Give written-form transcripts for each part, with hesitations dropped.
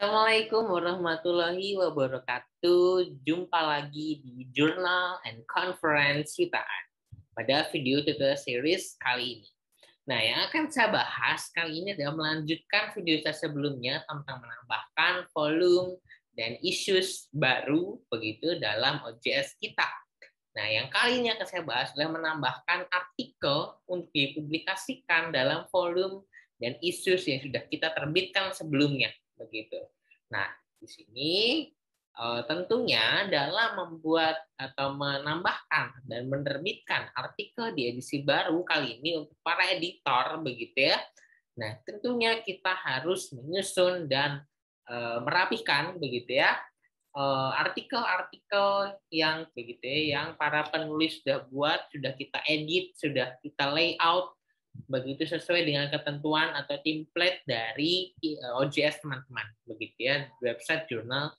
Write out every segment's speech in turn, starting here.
Assalamualaikum warahmatullahi wabarakatuh. Jumpa lagi di Journal and Conference Ciptaan pada video tutorial series kali ini. Nah, yang akan saya bahas kali ini adalah melanjutkan video saya sebelumnya tentang menambahkan volume dan issues baru begitu dalam OJS kita. Nah, yang kali ini akan saya bahas adalah menambahkan artikel untuk dipublikasikan dalam volume dan issues yang sudah kita terbitkan sebelumnya begitu. Nah, di sini tentunya dalam membuat atau menambahkan dan menerbitkan artikel di edisi baru kali ini untuk para editor begitu ya. Nah, tentunya kita harus menyusun dan merapikan begitu ya artikel-artikel yang begitu ya, yang para penulis sudah buat, sudah kita edit, sudah kita layout begitu sesuai dengan ketentuan atau template dari OJS teman-teman begitu ya, website jurnal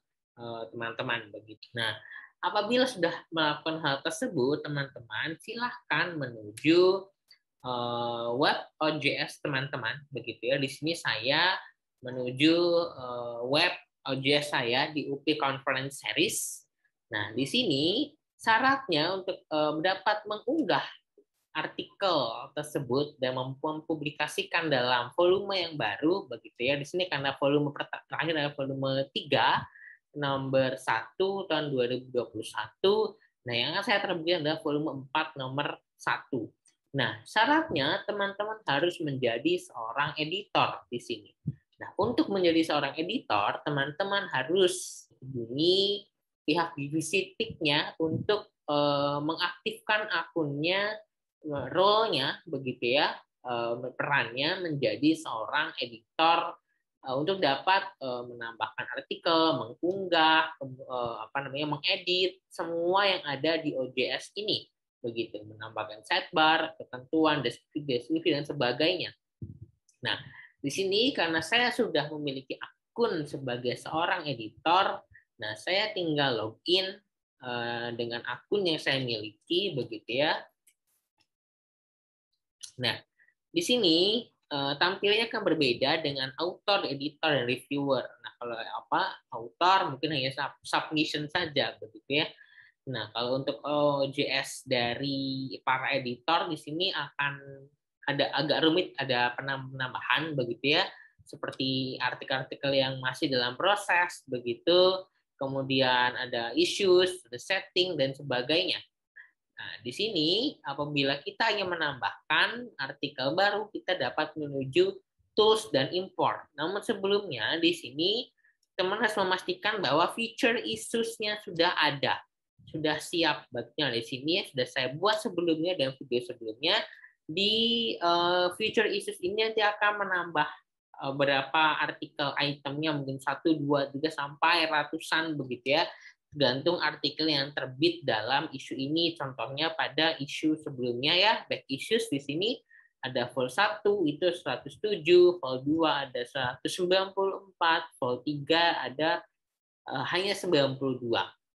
teman-teman begitu. Nah, apabila sudah melakukan hal tersebut teman-teman silahkan menuju web OJS teman-teman begitu ya. Di sini saya menuju web OJS saya di UP Conference Series. Nah, di sini syaratnya untuk dapat mengunggah artikel tersebut dan mempublikasikan dalam volume yang baru begitu ya. Di sini karena volume terakhir adalah volume 3 nomor 1 tahun 2021. Nah, yang saya terbitkan adalah volume 4 nomor 1. Nah, syaratnya teman-teman harus menjadi seorang editor di sini. Nah, untuk menjadi seorang editor, teman-teman harus hubungi pihak divisi TIK-nya untuk mengaktifkan akunnya, role-nya begitu ya, perannya menjadi seorang editor untuk dapat menambahkan artikel, mengunggah, mengedit semua yang ada di OJS ini, begitu, menambahkan sidebar, ketentuan, deskripsi dan sebagainya. Nah, di sini karena saya sudah memiliki akun sebagai seorang editor, nah saya tinggal login dengan akun yang saya miliki, begitu ya. Nah, di sini tampilnya kan berbeda dengan author, editor, dan reviewer. Nah, kalau author mungkin hanya submission saja, begitu ya. Nah, kalau untuk OJS dari para editor di sini akan ada agak rumit, ada penambahan begitu ya, seperti artikel-artikel yang masih dalam proses begitu, kemudian ada issues, ada setting dan sebagainya. Nah, di sini apabila kita ingin menambahkan artikel baru, kita dapat menuju tools dan import. Namun sebelumnya di sini teman harus memastikan bahwa feature issues-nya sudah ada, sudah siap. Bagian di sini sudah saya buat sebelumnya dan video sebelumnya. Di feature issues ini nanti akan menambah berapa artikel itemnya, mungkin 1, 2, 3 sampai ratusan begitu ya. Tergantung artikel yang terbit dalam isu ini. Contohnya pada isu sebelumnya ya, back issues di sini ada vol 1 itu 107, vol 2 ada 194, vol 3 ada hanya 92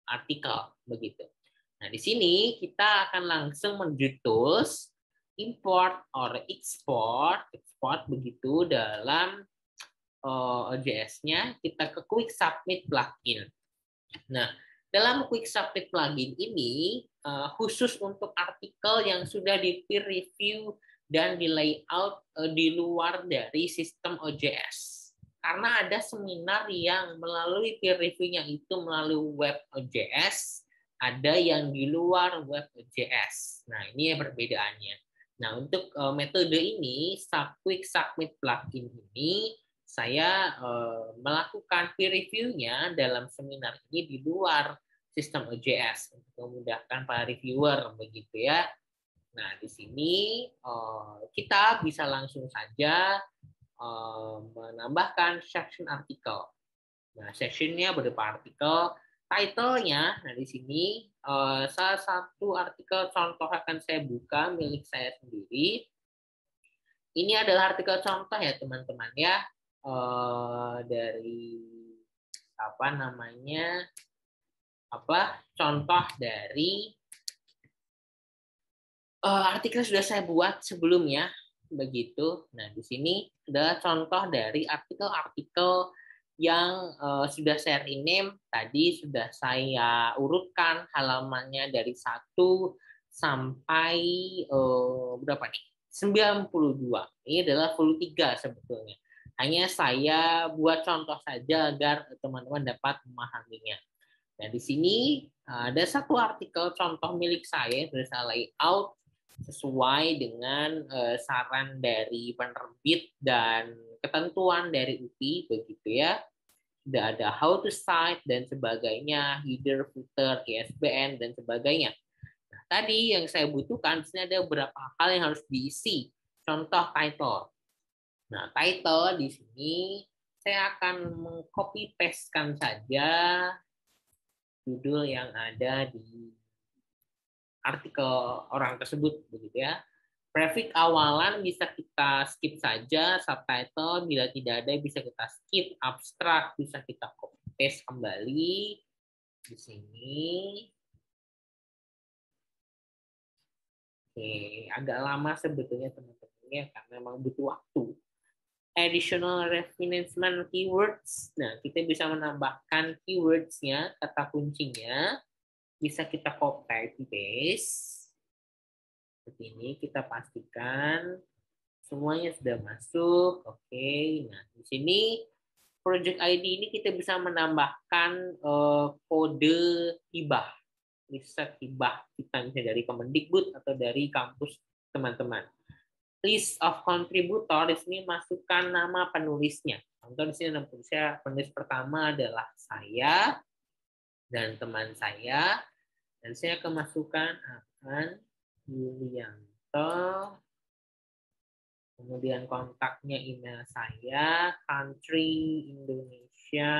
artikel begitu. Nah, di sini kita akan langsung menuju tools, import or export begitu dalam OJS-nya, kita ke quick submit plugin. Nah, dalam quick submit plugin ini khusus untuk artikel yang sudah di peer review dan di layout di luar dari sistem OJS. Karena ada seminar yang melalui peer review-nya itu melalui web OJS, ada yang di luar web OJS. Nah, ini perbedaannya. Nah, untuk metode ini, quick submit plugin ini saya melakukan peer review-nya dalam seminar ini di luar sistem OJS untuk memudahkan para reviewer begitu ya. Nah, di sini kita bisa langsung saja menambahkan section artikel. Nah, sectionnya berupa artikel, title-nya. Nah, di sini salah satu artikel contoh akan saya buka milik saya sendiri. Ini adalah artikel contoh ya teman-teman ya. Dari contoh dari artikel sudah saya buat sebelumnya begitu. Nah, di sini adalah contoh dari artikel-artikel yang sudah saya rename tadi sudah saya urutkan halamannya dari 1 sampai berapa nih? 92. Ini adalah full 3 sebetulnya. Hanya saya buat contoh saja agar teman-teman dapat memahaminya. Nah, di sini ada satu artikel contoh milik saya yang sudah saya layout sesuai dengan saran dari penerbit dan ketentuan dari UPI, begitu ya. Sudah ada how to cite dan sebagainya, header, footer, ISBN dan sebagainya. Nah, tadi yang saya butuhkan di sini ada beberapa hal yang harus diisi. Contoh title. Nah, title di sini saya akan mengcopy paste-kan saja judul yang ada di artikel orang tersebut, begitu ya. Prefix awalan bisa kita skip saja, subtitle bila tidak ada bisa kita skip, abstrak bisa kita copy paste kembali di sini. Oke, agak lama sebetulnya teman-teman ya karena memang butuh waktu. Additional refinement keywords. Nah, kita bisa menambahkan keywords-nya, kata kuncinya. Bisa kita copy paste. Seperti ini kita pastikan semuanya sudah masuk. Oke. Nah, di sini project ID ini kita bisa menambahkan kode hibah. Riset hibah kita misalnya dari Kemendikbud atau dari kampus teman-teman. List of contributor di sini masukkan nama penulisnya. Contoh di sini penulis pertama adalah saya dan teman saya, dan saya akan masukkan Yulianto, kemudian kontaknya email saya, country Indonesia,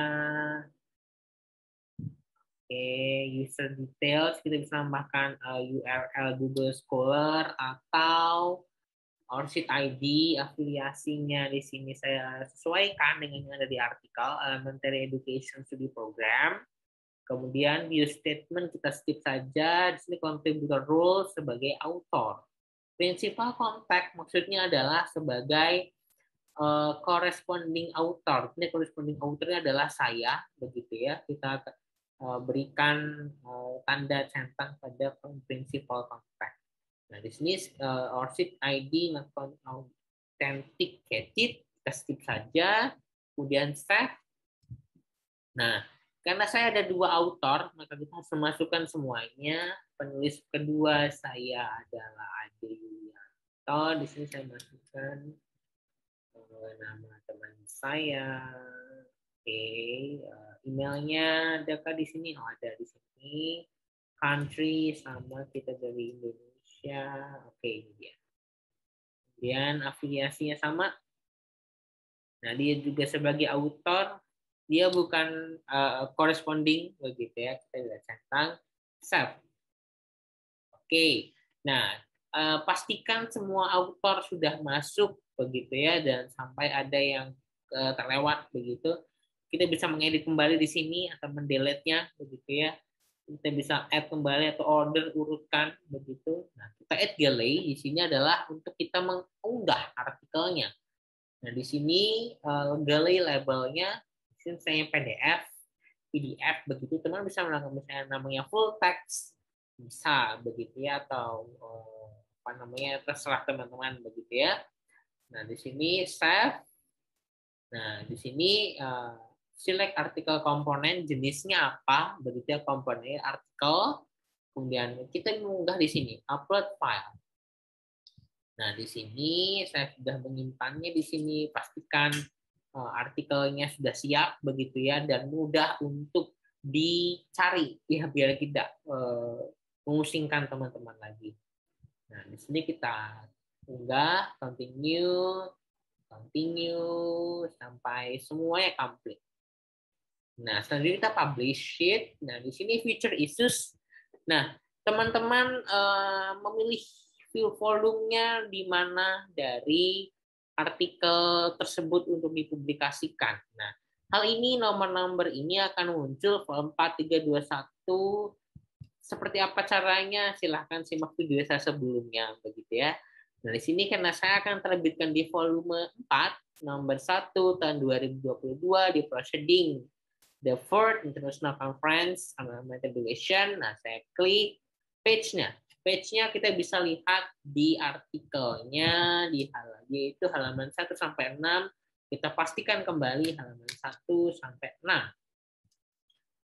oke, user details kita bisa tambahkan URL Google Scholar atau ORCID ID, afiliasinya di sini saya sesuaikan dengan yang ada di artikel Elementary Education Study Program. Kemudian view statement kita skip saja. Di sini contributor role sebagai author. Principal contact maksudnya adalah sebagai corresponding author. Ini corresponding authornya adalah saya, begitu ya. Kita berikan tanda centang pada principal contact. Nah, di sini ORCID ID not authenticated, kita skip saja. Kemudian save. Nah, karena saya ada 2 autor, maka kita harus memasukkan semuanya. Penulis kedua saya adalah Ade Yulianto. Di sini saya masukkan nama teman saya. Oke, emailnya adakah di sini? Oh, ada di sini. Country sama kita dari Indonesia. Oke, ini dia. Kemudian afiliasinya sama. Nah, dia juga sebagai autor. Dia bukan corresponding, begitu ya. Kita lihat centang save. Oke. Nah, pastikan semua autor sudah masuk, begitu ya, dan sampai ada yang terlewat, begitu. Kita bisa mengedit kembali di sini atau mendelete-nya, begitu ya. Kita bisa add kembali atau order urutkan, begitu. Nah, kita add gallery di sini adalah untuk kita mengunggah artikelnya. Nah, di sini gallery labelnya, di sini saya PDF, begitu. Teman bisa melakukan misalnya namanya full text, bisa begitu ya, atau apa namanya terserah teman-teman, begitu ya. Nah, di sini save. Nah, di sini select artikel komponen, jenisnya apa, begitu ya, komponen artikel. Kemudian kita mengunggah di sini upload file. Nah, di sini saya sudah menyimpannya di sini. Pastikan artikelnya sudah siap, begitu ya, dan mudah untuk dicari ya, biar tidak mengusingkan teman-teman lagi. Nah, di sini kita unggah, continue sampai semuanya complete. Nah, selanjutnya kita publish it. Nah, di sini feature issues. Nah, teman-teman memilih view volumenya di mana dari artikel tersebut untuk dipublikasikan. Nah, hal ini nomor-nomor ini akan muncul form 4321. Seperti apa caranya? Silahkan simak video saya sebelumnya, begitu ya. Nah, di sini karena saya akan terbitkan di volume 4, nomor 1 tahun 2022 di Proceeding the Fourth International Conference on Methodology. Nah, saya klik page-nya. Page-nya kita bisa lihat di artikelnya, yaitu halaman 1 sampai 6. Kita pastikan kembali halaman 1 sampai 6.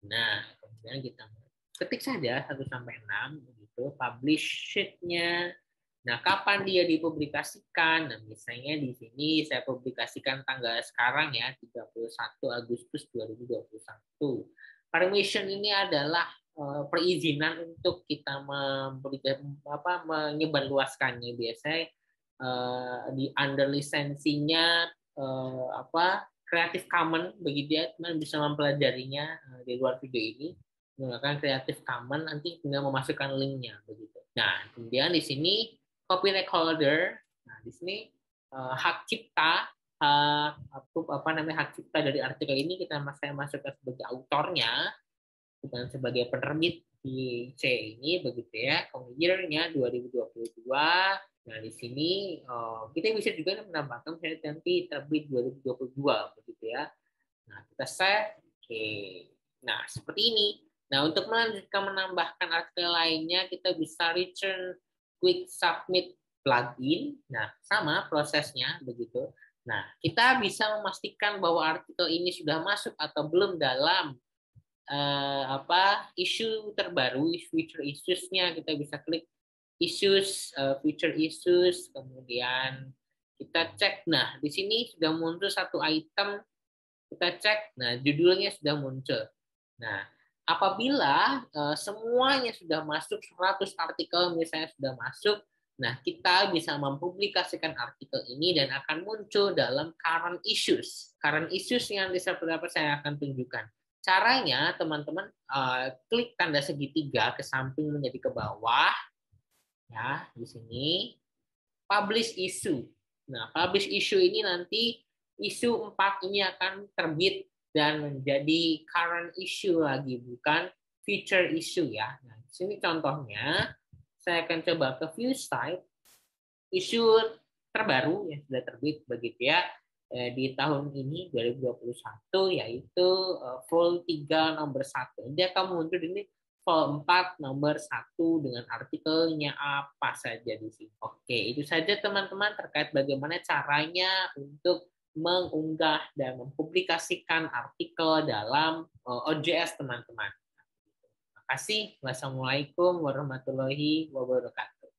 Nah, kemudian kita ketik saja 1 sampai 6, begitu, publish sheet-nya. Nah, kapan dia dipublikasikan? Nah, misalnya di sini saya publikasikan tanggal sekarang ya, 31 Agustus 2021. Permission ini adalah perizinan untuk kita menyebarluaskannya. Biasanya di under lisensinya Creative Commons, begitu ya, teman bisa mempelajarinya di luar video ini menggunakan Creative Commons, nanti tinggal memasukkan linknya begitu. Nah, kemudian di sini copyright holder. Nah, di sini hak cipta, hak cipta dari artikel ini saya masukkan sebagai autornya, bukan sebagai penerbit di C ini, begitu ya. Year-nya 2022. Nah, di sini kita bisa juga menambahkan misalnya nanti terbit 2022, begitu ya. Nah, kita save. Oke. Nah, seperti ini. Nah, untuk melanjutkan menambahkan artikel lainnya, kita bisa return quick submit plugin. Nah, sama prosesnya begitu. Nah, kita bisa memastikan bahwa artikel ini sudah masuk atau belum dalam isu terbaru, future issues-nya. Kita bisa klik issues, future issues, kemudian kita cek. Nah, di sini sudah muncul satu item, kita cek. Nah, judulnya sudah muncul. Nah, apabila semuanya sudah masuk, 100 artikel misalnya sudah masuk, nah kita bisa mempublikasikan artikel ini dan akan muncul dalam current issues. Current issues yang seperti apa saya akan tunjukkan. Caranya, teman-teman klik tanda segitiga ke samping menjadi ke bawah, ya di sini publish issue. Nah, publish issue ini nanti isu 4 ini akan terbit dan menjadi current issue lagi, bukan future issue ya. Nah, di sini contohnya saya akan coba ke view site, isu terbaru yang sudah terbit begitu ya di tahun ini 2021, yaitu vol 3 nomor 1. Dia akan muncul ini vol 4 nomor 1 dengan artikelnya apa saja di sini. Oke, itu saja teman-teman terkait bagaimana caranya untuk mengunggah dan mempublikasikan artikel dalam OJS teman-teman. Terima kasih. Wassalamualaikum warahmatullahi wabarakatuh.